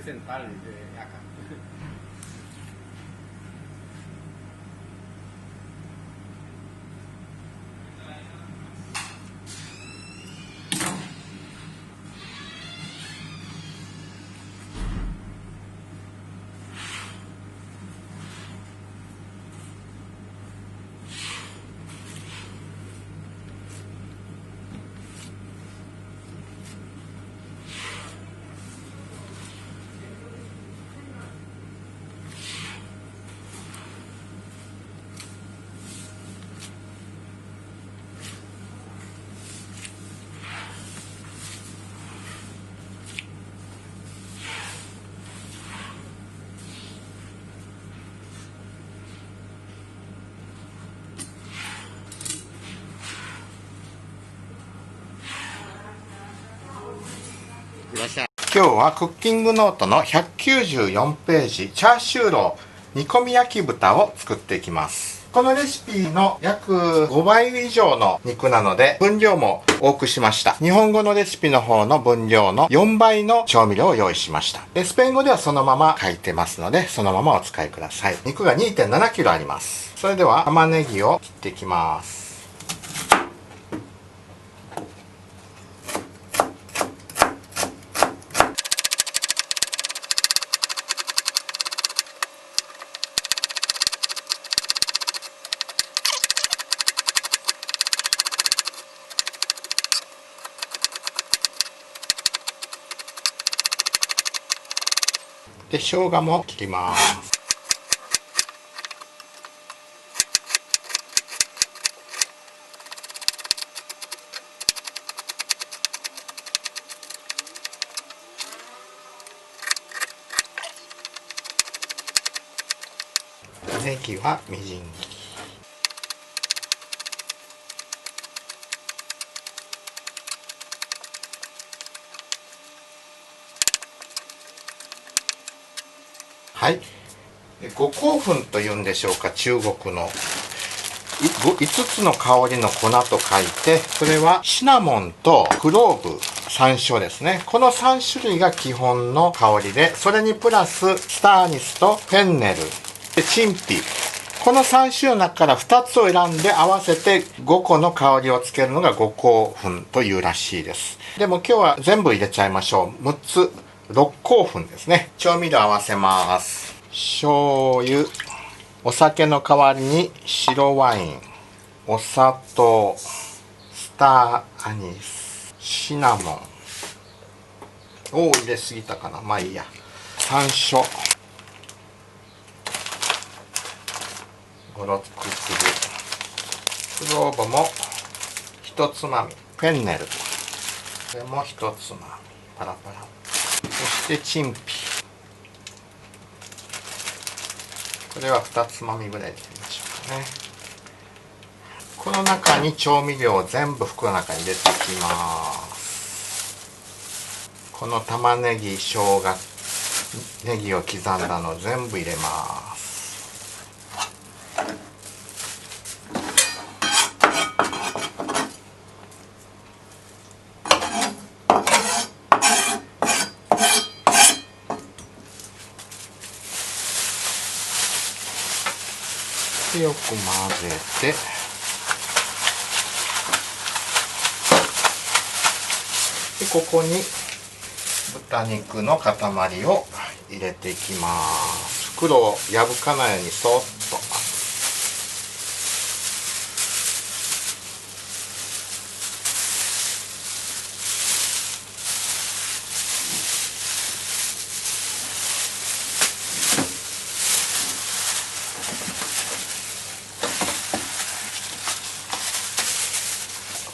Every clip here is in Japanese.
sentar de acá.今日はクッキングノートの194ページチャーシューロー煮込み焼き豚を作っていきます。このレシピの約5倍以上の肉なので分量も多くしました。日本語のレシピの方の分量の4倍の調味料を用意しました。スペイン語ではそのまま書いてますのでそのままお使いください。肉が 2.7 キロあります。それでは玉ねぎを切っていきます。で、生姜も切ります。ネギはみじん切り。はい、五香粉というんでしょうか、中国の5つの香りの粉と書いて、それはシナモンとクローブ、山椒ですね。この3種類が基本の香りで、それにプラススターアニスとフェンネルでチンピ、この3種の中から2つを選んで合わせて5個の香りをつけるのが五香粉というらしいです。でも今日は全部入れちゃいましょう。6つ6香粉ですね。調味料合わせます。醤油、お酒の代わりに白ワイン、お砂糖、スターアニス、シナモン。入れすぎたかな、まあいいや。山椒、ゴロックする。クローブも1つまみ。フェンネル、これも1つまみ。パラパラ。そしてチンピ、これは2つまみぐらい入れてみましょうかね。この中に調味料を全部袋の中に入れていきます。この玉ねぎ、生姜、ネギを刻んだのを全部入れます。よく混ぜて、でここに豚肉の塊を入れていきます。袋を破かないようにそっと。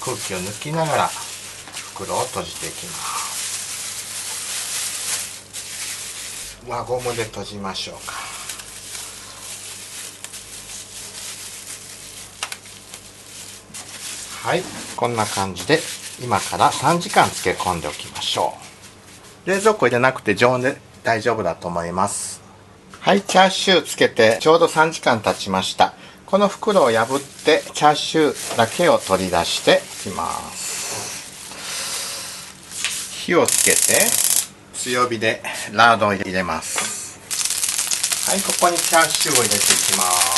空気を抜きながら袋を閉じていきます。輪ゴムで閉じましょうか。はい、こんな感じで今から3時間漬け込んでおきましょう。冷蔵庫入れなくて常温で大丈夫だと思います。はい、チャーシューつけてちょうど3時間経ちました。この袋を破ってチャーシューだけを取り出していきます。火をつけて強火でラードを入れます。はい、ここにチャーシューを入れていきます。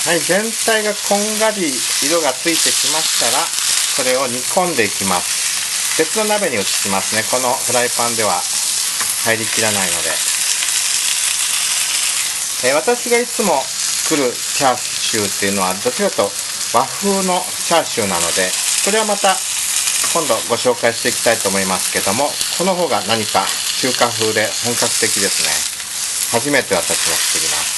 はい、全体がこんがり色がついてきましたら、これを煮込んでいきます。別の鍋に移しますね。このフライパンでは入りきらないので。私がいつも作るチャーシューっていうのは、どちらかというと和風のチャーシューなので、これはまた今度ご紹介していきたいと思いますけども、この方が何か中華風で本格的ですね。初めて私も作ります。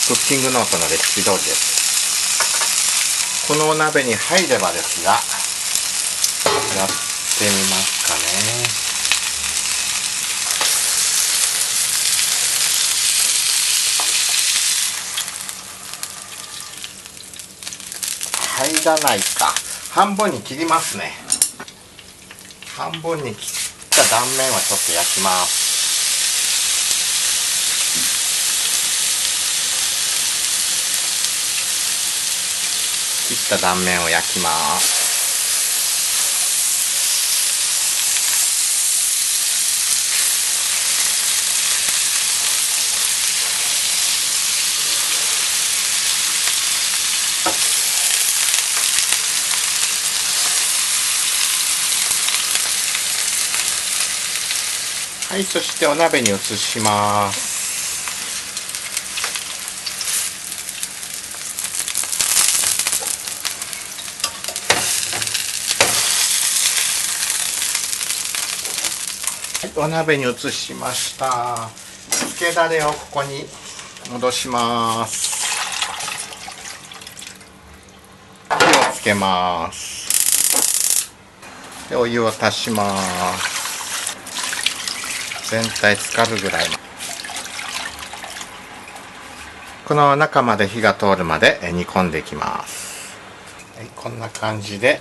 クッキングノートのレシピ通りです。このお鍋に入ればですが、やってみますかね。入らないか。半分に切りますね。半分に切った断面はちょっと焼きます。切った断面を焼きます。はい、そしてお鍋に移します。お鍋に移しました。つけだれをここに戻します。火をつけます。で、お湯を足します。全体浸かるぐらい。この中まで火が通るまで煮込んでいきます。はい、こんな感じで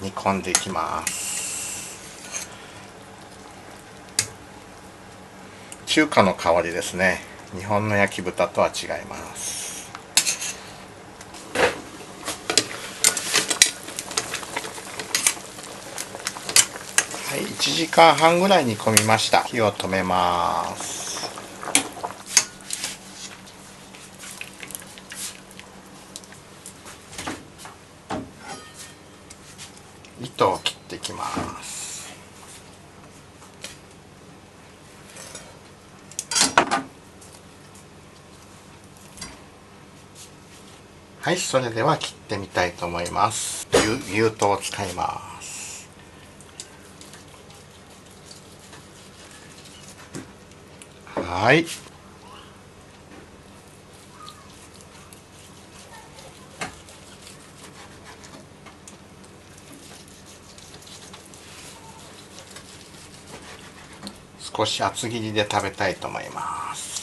煮込んでいきます。中華の香りですね。日本の焼き豚とは違います。はい、1時間半ぐらい煮込みました。火を止めます。糸を切っていきます。はい、それでは切ってみたいと思います。牛刀を使います。はい。少し厚切りで食べたいと思います。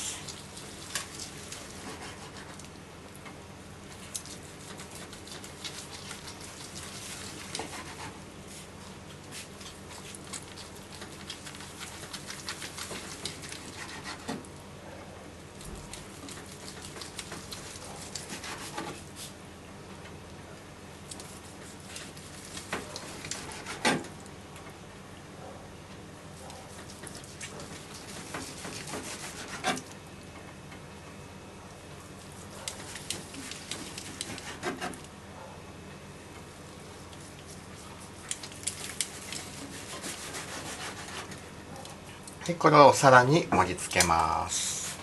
はい、これをお皿に盛り付けます。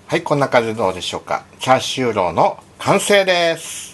はい、こんな感じでどうでしょうか。チャーシューローの完成です。